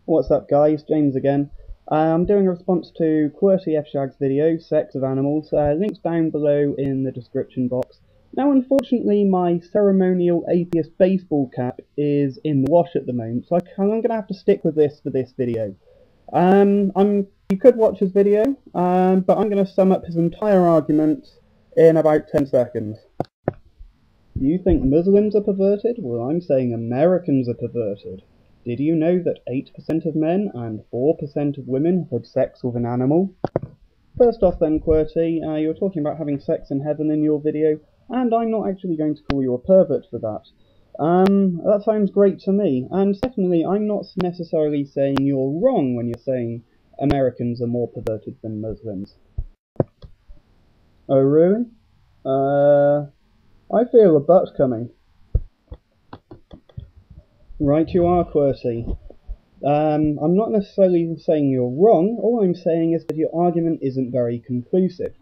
What's up guys, James again. I'm doing a response to QWERTY F-Shag's video, Sex of Animals, links down below in the description box. Now unfortunately my ceremonial atheist baseball cap is in the wash at the moment, so I'm going to have to stick with this for this video. You could watch his video, but I'm going to sum up his entire argument in about 10 seconds. You think Muslims are perverted? Well, I'm saying Americans are perverted. Did you know that 8% of men and 4% of women had sex with an animal? First off then, QWERTY, you were talking about having sex in heaven in your video, and I'm not actually going to call you a pervert for that. That sounds great to me. And secondly, I'm not necessarily saying you're wrong when you're saying Americans are more perverted than Muslims. Oh really? I feel a butt coming. Right you are, QWERTY. I'm not necessarily saying you're wrong, all I'm saying is that your argument isn't very conclusive.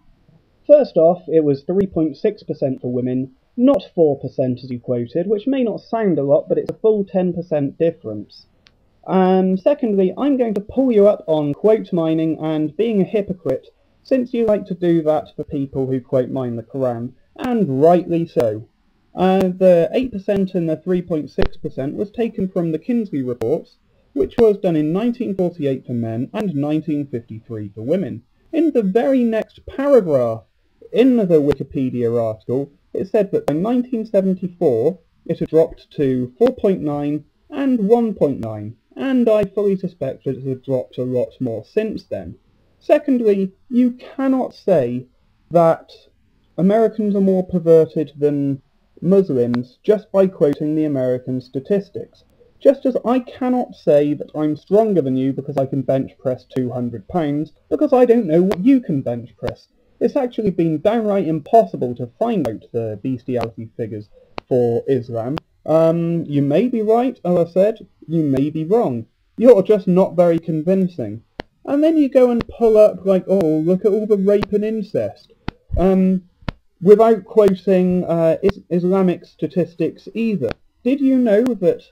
First off, it was 3.6% for women, not 4% as you quoted, which may not sound a lot, but it's a full 10% difference. Secondly, I'm going to pull you up on quote mining and being a hypocrite, since you like to do that for people who quote mine the Quran, and rightly so. The 8% and the 3.6% was taken from the Kinsley reports, which was done in 1948 for men and 1953 for women. In the very next paragraph in the Wikipedia article, it said that by 1974 it had dropped to 4.9 and 1.9, and I fully suspect that it had dropped a lot more since then. Secondly, you cannot say that Americans are more perverted than Muslims just by quoting the American statistics. Just as I cannot say that I'm stronger than you because I can bench press 200 pounds, because I don't know what you can bench press. It's actually been downright impossible to find out the bestiality figures for Islam. You may be right, as I said, you may be wrong. You're just not very convincing. And then you go and pull up like, oh, look at all the rape and incest. Without quoting Islamic statistics either. Did you know that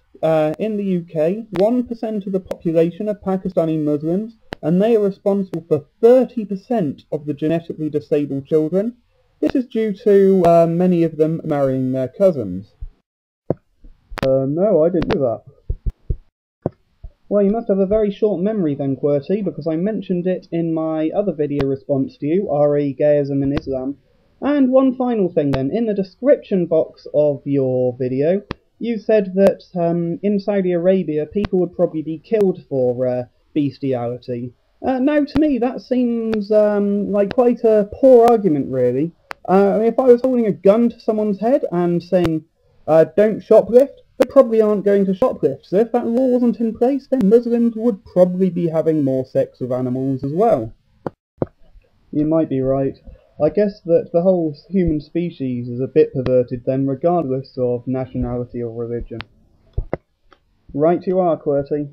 in the UK, 1% of the population are Pakistani Muslims, and they are responsible for 30% of the genetically disabled children? This is due to many of them marrying their cousins. No, I didn't know that. Well, you must have a very short memory then, QWERTY, because I mentioned it in my other video response to you, RE Gayism in Islam. And one final thing then, in the description box of your video, you said that in Saudi Arabia people would probably be killed for bestiality. Now to me that seems like quite a poor argument really. I mean, if I was holding a gun to someone's head and saying don't shoplift, they probably aren't going to shoplift. So if that law wasn't in place, then Muslims would probably be having more sex with animals as well. You might be right. I guess that the whole human species is a bit perverted then, regardless of nationality or religion. Right you are, QWERTY.